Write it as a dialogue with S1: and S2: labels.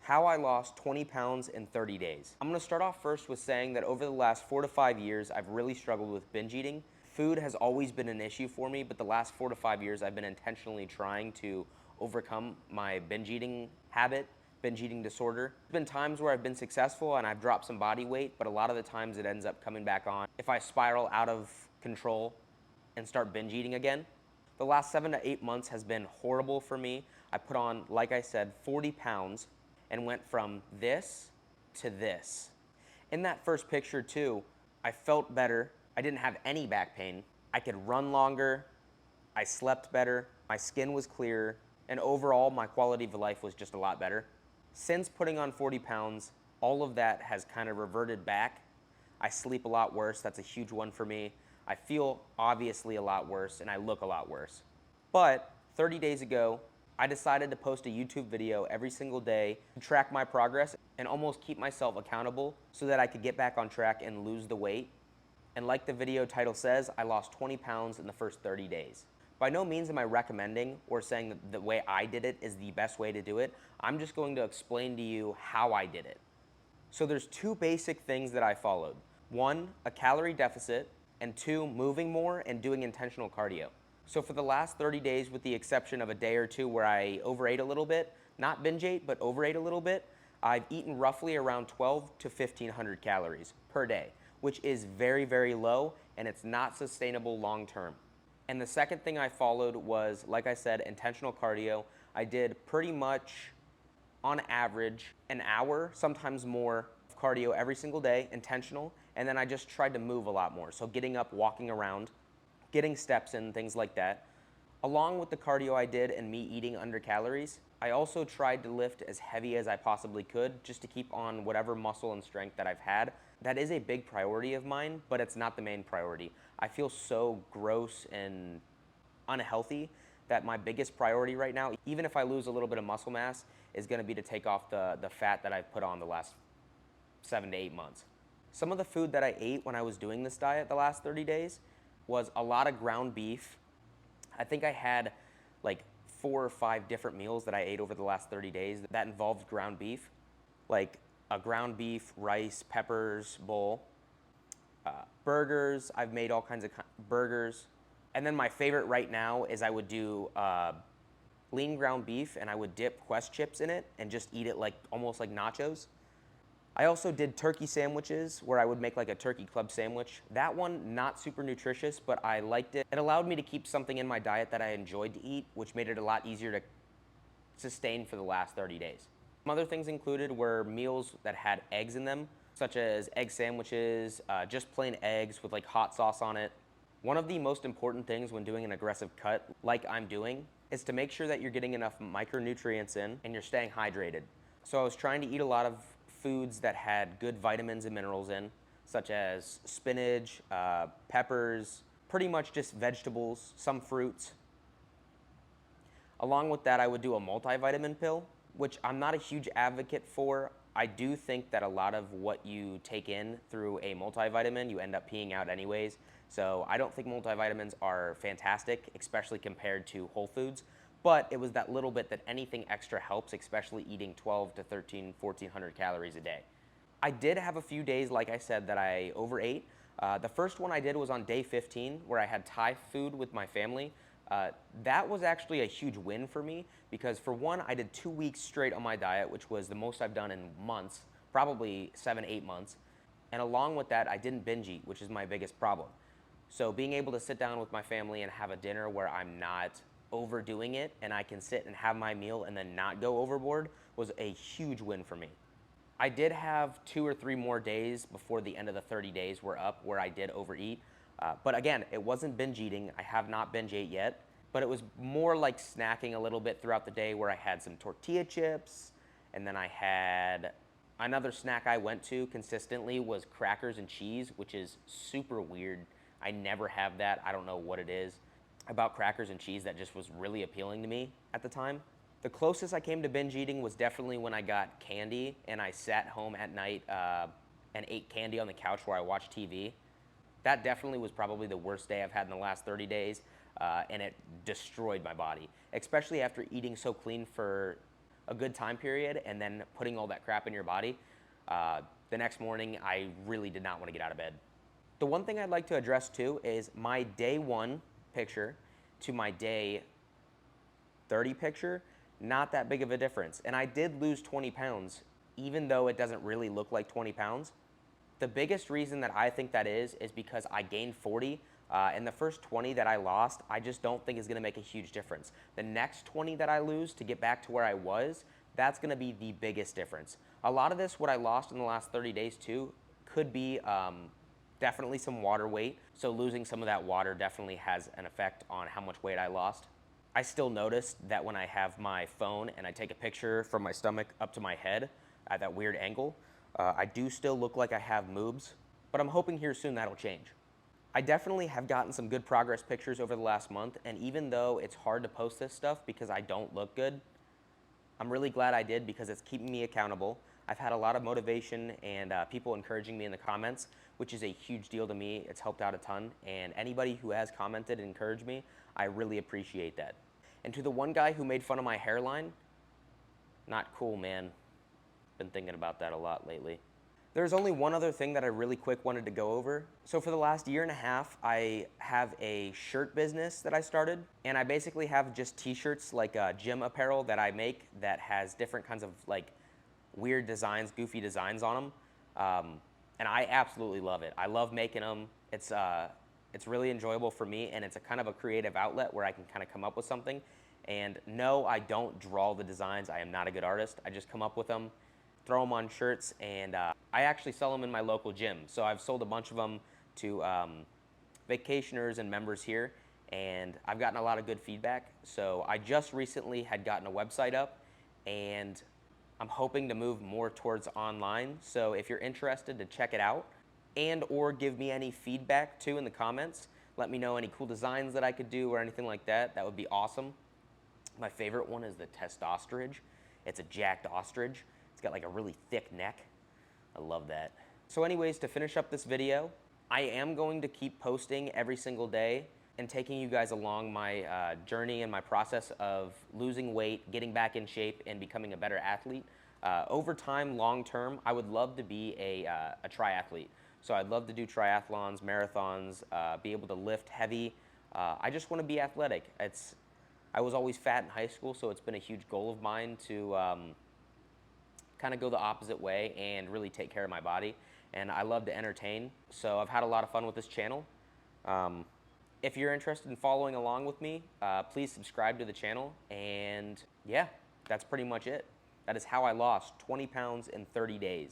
S1: How I lost 20 pounds in 30 days. I'm gonna start off first with saying that over the last 4 to 5 years, I've really struggled with binge eating. Food has always been an issue for me, but the last 4 to 5 years, I've been intentionally trying to overcome my binge eating habit, binge eating disorder. There's been times where I've been successful and I've dropped some body weight, but a lot of the times it ends up coming back on if I spiral out of control and start binge eating again. The last 7 to 8 months has been horrible for me. I put on, like I said, 40 pounds and went from this to this. In that first picture too, I felt better. I didn't have any back pain. I could run longer. I slept better. My skin was clearer. And overall, my quality of life was just a lot better. Since putting on 40 pounds, all of that has kind of reverted back. I sleep a lot worse. That's a huge one for me. I feel obviously a lot worse and I look a lot worse. But 30 days ago, I decided to post a YouTube video every single day to track my progress and almost keep myself accountable so that I could get back on track and lose the weight. And like the video title says, I lost 20 pounds in the first 30 days. By no means am I recommending or saying that the way I did it is the best way to do it. I'm just going to explain to you how I did it. So there's two basic things that I followed. One, a calorie deficit, and two, moving more and doing intentional cardio. So for the last 30 days, with the exception of a day or two where I overate a little bit, not binge ate, but overate a little bit, I've eaten roughly around 12 to 1500 calories per day, which is very, very low and it's not sustainable long term. And the second thing I followed was, like I said, intentional cardio. I did pretty much on average an hour, sometimes more, of cardio every single day, intentional, and then I just tried to move a lot more. So getting up, walking around, getting steps in, things like that. Along with the cardio I did and me eating under calories, I also tried to lift as heavy as I possibly could just to keep on whatever muscle and strength that I've had. That is a big priority of mine, but it's not the main priority. I feel so gross and unhealthy that my biggest priority right now, even if I lose a little bit of muscle mass, is gonna be to take off the fat that I've put on the last 7 to 8 months. Some of the food that I ate when I was doing this diet the last 30 days was a lot of ground beef. I think I had like 4 or 5 different meals that I ate over the last 30 days that involved ground beef, like a ground beef, rice, peppers bowl, burgers. I've made all kinds of burgers. And then my favorite right now is I would do lean ground beef and I would dip Quest chips in it and just eat it like almost like nachos. I also did turkey sandwiches where I would make like a turkey club sandwich. That one, not super nutritious, but I liked it. It allowed me to keep something in my diet that I enjoyed to eat, which made it a lot easier to sustain for the last 30 days. Some other things included were meals that had eggs in them, such as egg sandwiches, just plain eggs with like hot sauce on it. One of the most important things when doing an aggressive cut, like I'm doing, is to make sure that you're getting enough micronutrients in and you're staying hydrated. So I was trying to eat a lot of foods that had good vitamins and minerals in, such as spinach, peppers, pretty much just vegetables, some fruits. Along with that, I would do a multivitamin pill, which I'm not a huge advocate for. I do think that a lot of what you take in through a multivitamin, you end up peeing out anyways. So I don't think multivitamins are fantastic, especially compared to whole foods. But it was that little bit that anything extra helps, especially eating 12 to 13, 1400 calories a day. I did have a few days, like I said, that I overate. The first one I did was on day 15, where I had Thai food with my family. That was actually a huge win for me because, for one, I did 2 weeks straight on my diet, which was the most I've done in months, probably 7, 8 months. And along with that, I didn't binge eat, which is my biggest problem. So being able to sit down with my family and have a dinner where I'm not overdoing it and I can sit and have my meal and then not go overboard was a huge win for me. I did have 2 or 3 more days before the end of the 30 days were up where I did overeat. But again, it wasn't binge eating. I have not binge ate yet, but it was more like snacking a little bit throughout the day where I had some tortilla chips and then I had another snack I went to consistently was crackers and cheese, which is super weird. I never have that. I don't know what it is about crackers and cheese that just was really appealing to me at the time. The closest I came to binge eating was definitely when I got candy and I sat home at night and ate candy on the couch where I watched TV. That definitely was probably the worst day I've had in the last 30 days, and it destroyed my body, especially after eating so clean for a good time period and then putting all that crap in your body, the next morning I really did not want to get out of bed. The one thing I'd like to address too is my day 1 picture to my day 30 picture, not that big of a difference. And I did lose 20 pounds, even though it doesn't really look like 20 pounds. The biggest reason that I think that is because I gained 40, and the first 20 that I lost, I just don't think is gonna make a huge difference. The next 20 that I lose to get back to where I was, that's gonna be the biggest difference. A lot of this, what I lost in the last 30 days too, could be definitely some water weight. So losing some of that water definitely has an effect on how much weight I lost. I still notice that when I have my phone and I take a picture from my stomach up to my head at that weird angle, I do still look like I have moobs, but I'm hoping here soon that'll change. I definitely have gotten some good progress pictures over the last month, and even though it's hard to post this stuff because I don't look good, I'm really glad I did because it's keeping me accountable. I've had a lot of motivation and people encouraging me in the comments, which is a huge deal to me. It's helped out a ton, and anybody who has commented and encouraged me, I really appreciate that. And to the one guy who made fun of my hairline, not cool, man. Been thinking about that a lot lately. There's only one other thing that I really quick wanted to go over. So for the last year and a half, I have a shirt business that I started, and I basically have just t-shirts, like gym apparel that I make that has different kinds of like weird designs, goofy designs on them. And I absolutely love it. I love making them. It's really enjoyable for me, and it's a kind of a creative outlet where I can kind of come up with something. And no, I don't draw the designs. I am not a good artist. I just come up with them, throw them on shirts, and I actually sell them in my local gym. So I've sold a bunch of them to vacationers and members here, and I've gotten a lot of good feedback. So I just recently had gotten a website up, and I'm hoping to move more towards online. So if you're interested to check it out and or give me any feedback too in the comments, let me know any cool designs that I could do or anything like that. That would be awesome. My favorite one is the Testosterage. It's a jacked ostrich. It's got like a really thick neck. I love that. So anyways, to finish up this video, I am going to keep posting every single day and taking you guys along my journey and my process of losing weight, getting back in shape, and becoming a better athlete. Over time, long term, I would love to be a triathlete. So I'd love to do triathlons, marathons, be able to lift heavy. I just want to be athletic. I was always fat in high school, so it's been a huge goal of mine to kind of go the opposite way and really take care of my body. And I love to entertain, so I've had a lot of fun with this channel. If you're interested in following along with me, please subscribe to the channel. And yeah, that's pretty much it. That is how I lost 20 pounds in 30 days.